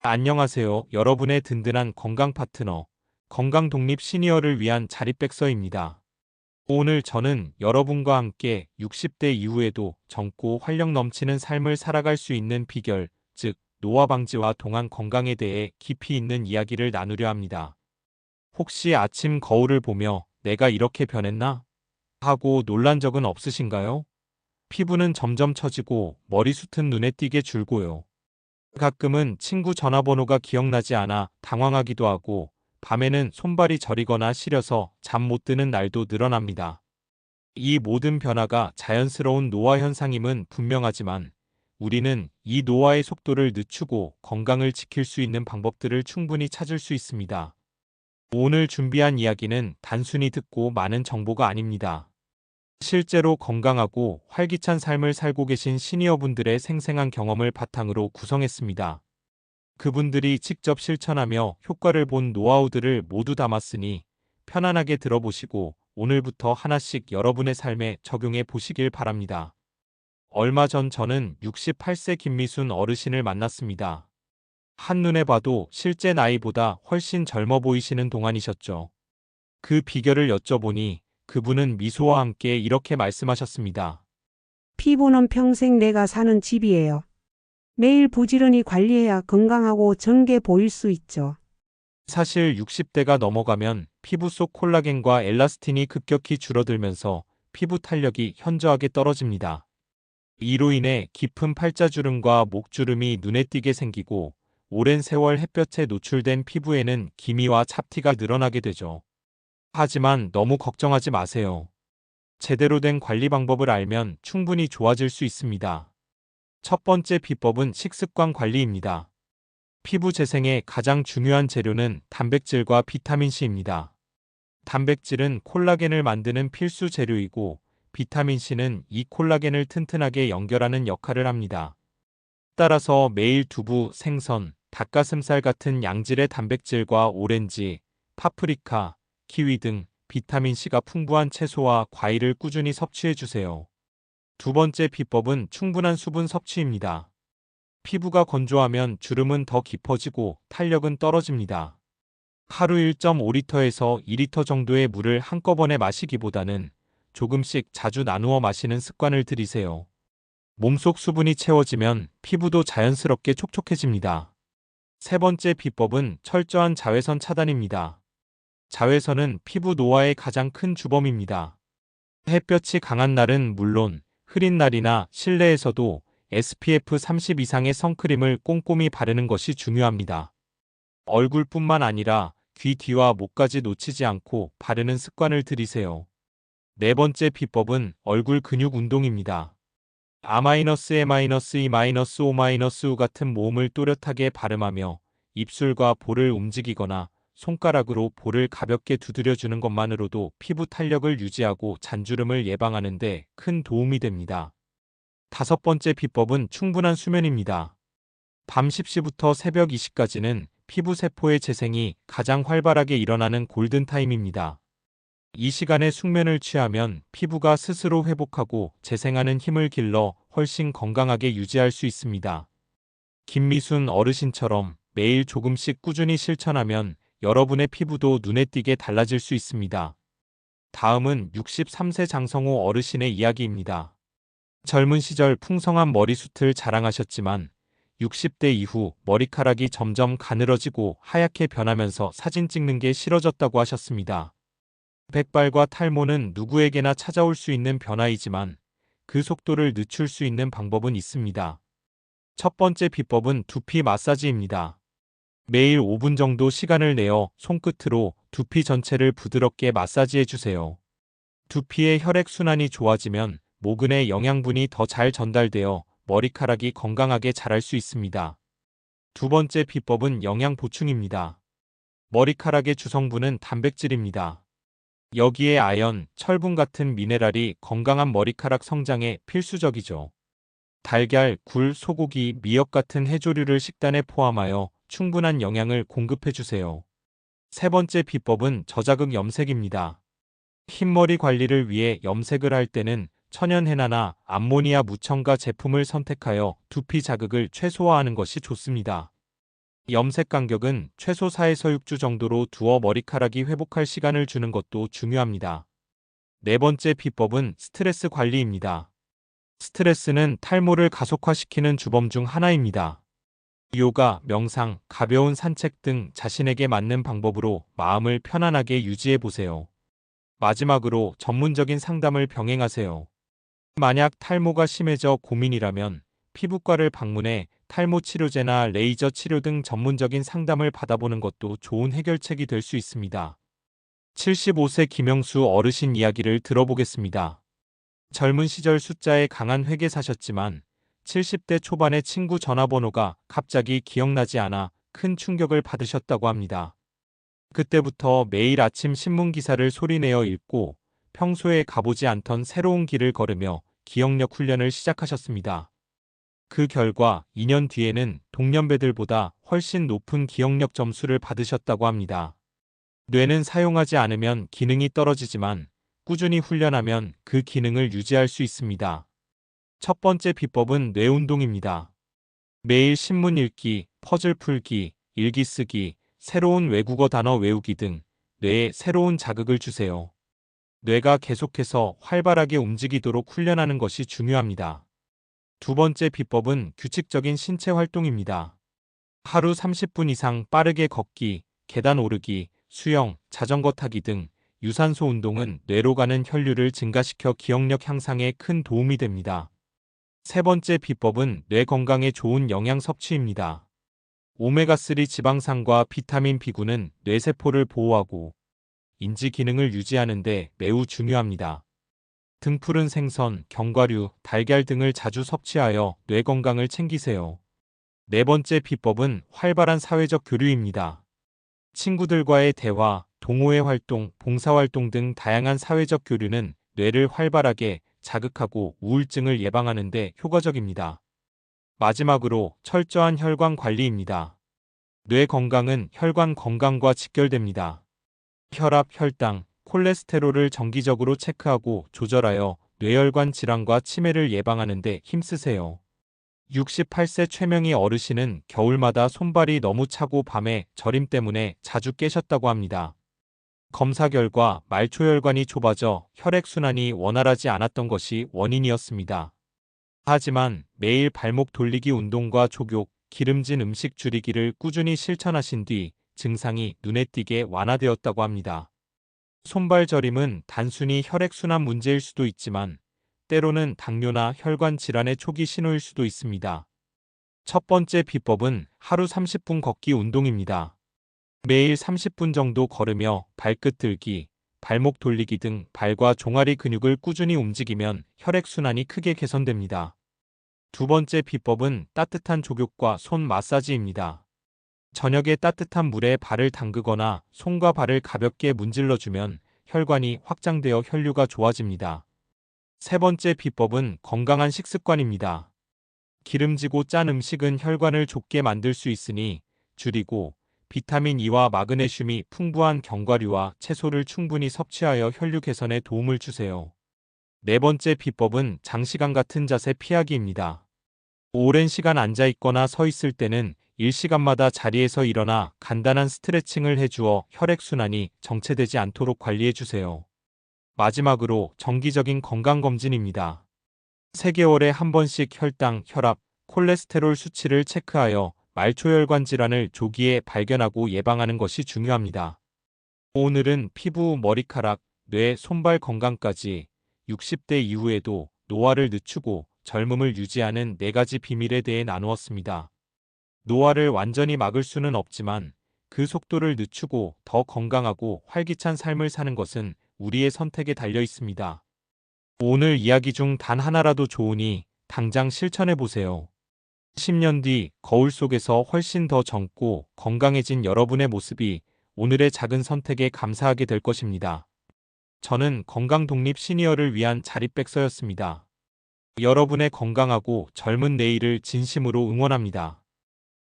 안녕하세요. 여러분의 든든한 건강 파트너, 건강 독립 시니어를 위한 자립백서입니다. 오늘 저는 여러분과 함께 60대 이후에도 젊고 활력 넘치는 삶을 살아갈 수 있는 비결, 즉, 노화 방지와 동안 건강에 대해 깊이 있는 이야기를 나누려 합니다. 혹시 아침 거울을 보며 내가 이렇게 변했나? 하고 놀란 적은 없으신가요? 피부는 점점 처지고 머리숱은 눈에 띄게 줄고요. 가끔은 친구 전화번호가 기억나지 않아 당황하기도 하고 밤에는 손발이 저리거나 시려서 잠 못 드는 날도 늘어납니다. 이 모든 변화가 자연스러운 노화 현상임은 분명하지만 우리는 이 노화의 속도를 늦추고 건강을 지킬 수 있는 방법들을 충분히 찾을 수 있습니다. 오늘 준비한 이야기는 단순히 듣고 많은 정보가 아닙니다. 실제로 건강하고 활기찬 삶을 살고 계신 시니어분들의 생생한 경험을 바탕으로 구성했습니다. 그분들이 직접 실천하며 효과를 본 노하우들을 모두 담았으니 편안하게 들어보시고 오늘부터 하나씩 여러분의 삶에 적용해 보시길 바랍니다. 얼마 전 저는 68세 김미순 어르신을 만났습니다. 한눈에 봐도 실제 나이보다 훨씬 젊어 보이시는 동안이셨죠. 그 비결을 여쭤보니 그분은 미소와 함께 이렇게 말씀하셨습니다. 피부는 평생 내가 사는 집이에요. 매일 부지런히 관리해야 건강하고 정게 보일 수 있죠. 사실 60대가 넘어가면 피부 속 콜라겐과 엘라스틴이 급격히 줄어들면서 피부 탄력이 현저하게 떨어집니다. 이로 인해 깊은 팔자주름과 목주름이 눈에 띄게 생기고 오랜 세월 햇볕에 노출된 피부에는 기미와 잡티가 늘어나게 되죠. 하지만 너무 걱정하지 마세요. 제대로 된 관리 방법을 알면 충분히 좋아질 수 있습니다. 첫 번째 비법은 식습관 관리입니다. 피부 재생의 가장 중요한 재료는 단백질과 비타민C입니다. 단백질은 콜라겐을 만드는 필수 재료이고 비타민C는 이 콜라겐을 튼튼하게 연결하는 역할을 합니다. 따라서 매일 두부, 생선, 닭가슴살 같은 양질의 단백질과 오렌지, 파프리카, 키위 등 비타민C가 풍부한 채소와 과일을 꾸준히 섭취해 주세요. 두 번째 비법은 충분한 수분 섭취입니다. 피부가 건조하면 주름은 더 깊어지고 탄력은 떨어집니다. 하루 1.5리터에서 2리터 정도의 물을 한꺼번에 마시기보다는 조금씩 자주 나누어 마시는 습관을 들이세요. 몸속 수분이 채워지면 피부도 자연스럽게 촉촉해집니다. 세 번째 비법은 철저한 자외선 차단입니다. 자외선은 피부 노화의 가장 큰 주범입니다. 햇볕이 강한 날은 물론 흐린 날이나 실내에서도 SPF 30 이상의 선크림을 꼼꼼히 바르는 것이 중요합니다. 얼굴뿐만 아니라 귀 뒤와 목까지 놓치지 않고 바르는 습관을 들이세요. 네 번째 비법은 얼굴 근육 운동입니다. A-E-O- 같은 모음을 또렷하게 발음하며 입술과 볼을 움직이거나 손가락으로 볼을 가볍게 두드려주는 것만으로도 피부 탄력을 유지하고 잔주름을 예방하는 데 큰 도움이 됩니다. 다섯 번째 비법은 충분한 수면입니다. 밤 10시부터 새벽 2시까지는 피부 세포의 재생이 가장 활발하게 일어나는 골든타임입니다. 이 시간에 숙면을 취하면 피부가 스스로 회복하고 재생하는 힘을 길러 훨씬 건강하게 유지할 수 있습니다. 김미순 어르신처럼 매일 조금씩 꾸준히 실천하면 여러분의 피부도 눈에 띄게 달라질 수 있습니다. 다음은 63세 장성호 어르신의 이야기입니다. 젊은 시절 풍성한 머리숱을 자랑하셨지만 60대 이후 머리카락이 점점 가늘어지고 하얗게 변하면서 사진 찍는 게 싫어졌다고 하셨습니다. 백발과 탈모는 누구에게나 찾아올 수 있는 변화이지만 그 속도를 늦출 수 있는 방법은 있습니다. 첫 번째 비법은 두피 마사지입니다. 매일 5분 정도 시간을 내어 손끝으로 두피 전체를 부드럽게 마사지해 주세요. 두피의 혈액순환이 좋아지면 모근의 영양분이 더 잘 전달되어 머리카락이 건강하게 자랄 수 있습니다. 두 번째 비법은 영양 보충입니다. 머리카락의 주성분은 단백질입니다. 여기에 아연, 철분 같은 미네랄이 건강한 머리카락 성장에 필수적이죠. 달걀, 굴, 소고기, 미역 같은 해조류를 식단에 포함하여 충분한 영양을 공급해 주세요. 세 번째 비법은 저자극 염색입니다. 흰머리 관리를 위해 염색을 할 때는 천연 헤나나 암모니아 무첨가 제품을 선택하여 두피 자극을 최소화하는 것이 좋습니다. 염색 간격은 최소 4에서 6주 정도로 두어 머리카락이 회복할 시간을 주는 것도 중요합니다. 네 번째 비법은 스트레스 관리입니다. 스트레스는 탈모를 가속화시키는 주범 중 하나입니다. 요가, 명상, 가벼운 산책 등 자신에게 맞는 방법으로 마음을 편안하게 유지해 보세요. 마지막으로 전문적인 상담을 병행하세요. 만약 탈모가 심해져 고민이라면 피부과를 방문해 탈모 치료제나 레이저 치료 등 전문적인 상담을 받아보는 것도 좋은 해결책이 될 수 있습니다. 75세 김영수 어르신 이야기를 들어보겠습니다. 젊은 시절 숫자에 강한 회계사셨지만 70대 초반의 친구 전화번호가 갑자기 기억나지 않아 큰 충격을 받으셨다고 합니다. 그때부터 매일 아침 신문 기사를 소리내어 읽고 평소에 가보지 않던 새로운 길을 걸으며 기억력 훈련을 시작하셨습니다. 그 결과 2년 뒤에는 동년배들보다 훨씬 높은 기억력 점수를 받으셨다고 합니다. 뇌는 사용하지 않으면 기능이 떨어지지만 꾸준히 훈련하면 그 기능을 유지할 수 있습니다. 첫 번째 비법은 뇌 운동입니다. 매일 신문 읽기, 퍼즐 풀기, 일기 쓰기, 새로운 외국어 단어 외우기 등 뇌에 새로운 자극을 주세요. 뇌가 계속해서 활발하게 움직이도록 훈련하는 것이 중요합니다. 두 번째 비법은 규칙적인 신체 활동입니다. 하루 30분 이상 빠르게 걷기, 계단 오르기, 수영, 자전거 타기 등 유산소 운동은 뇌로 가는 혈류를 증가시켜 기억력 향상에 큰 도움이 됩니다. 세 번째 비법은 뇌 건강에 좋은 영양 섭취입니다. 오메가3 지방산과 비타민 B9는 뇌세포를 보호하고 인지 기능을 유지하는 데 매우 중요합니다. 등푸른 생선, 견과류, 달걀 등을 자주 섭취하여 뇌 건강을 챙기세요. 네 번째 비법은 활발한 사회적 교류입니다. 친구들과의 대화, 동호회 활동, 봉사활동 등 다양한 사회적 교류는 뇌를 활발하게 자극하고 우울증을 예방하는 데 효과적입니다. 마지막으로 철저한 혈관 관리입니다. 뇌 건강은 혈관 건강과 직결됩니다. 혈압, 혈당, 콜레스테롤을 정기적으로 체크하고 조절하여 뇌혈관 질환과 치매를 예방하는 데 힘쓰세요. 68세 최명희 어르신은 겨울마다 손발이 너무 차고 밤에 저림 때문에 자주 깨셨다고 합니다. 검사 결과 말초혈관이 좁아져 혈액순환이 원활하지 않았던 것이 원인이었습니다. 하지만 매일 발목 돌리기 운동과 족욕, 기름진 음식 줄이기를 꾸준히 실천하신 뒤 증상이 눈에 띄게 완화되었다고 합니다. 손발 저림은 단순히 혈액순환 문제일 수도 있지만 때로는 당뇨나 혈관 질환의 초기 신호일 수도 있습니다. 첫 번째 비법은 하루 30분 걷기 운동입니다. 매일 30분 정도 걸으며 발끝 들기, 발목 돌리기 등 발과 종아리 근육을 꾸준히 움직이면 혈액순환이 크게 개선됩니다. 두 번째 비법은 따뜻한 족욕과 손 마사지입니다. 저녁에 따뜻한 물에 발을 담그거나 손과 발을 가볍게 문질러주면 혈관이 확장되어 혈류가 좋아집니다. 세 번째 비법은 건강한 식습관입니다. 기름지고 짠 음식은 혈관을 좁게 만들 수 있으니 줄이고 비타민 E와 마그네슘이 풍부한 견과류와 채소를 충분히 섭취하여 혈류 개선에 도움을 주세요. 네 번째 비법은 장시간 같은 자세 피하기입니다. 오랜 시간 앉아 있거나 서 있을 때는 일시간마다 자리에서 일어나 간단한 스트레칭을 해주어 혈액순환이 정체되지 않도록 관리해주세요. 마지막으로 정기적인 건강검진입니다. 3개월에 한 번씩 혈당, 혈압, 콜레스테롤 수치를 체크하여 말초혈관 질환을 조기에 발견하고 예방하는 것이 중요합니다. 오늘은 피부, 머리카락, 뇌, 손발 건강까지 60대 이후에도 노화를 늦추고 젊음을 유지하는 4가지 비밀에 대해 나누었습니다. 노화를 완전히 막을 수는 없지만 그 속도를 늦추고 더 건강하고 활기찬 삶을 사는 것은 우리의 선택에 달려 있습니다. 오늘 이야기 중 단 하나라도 좋으니 당장 실천해 보세요. 10년 뒤 거울 속에서 훨씬 더 젊고 건강해진 여러분의 모습이 오늘의 작은 선택에 감사하게 될 것입니다. 저는 건강 독립 시니어를 위한 자립백서였습니다. 여러분의 건강하고 젊은 내일을 진심으로 응원합니다.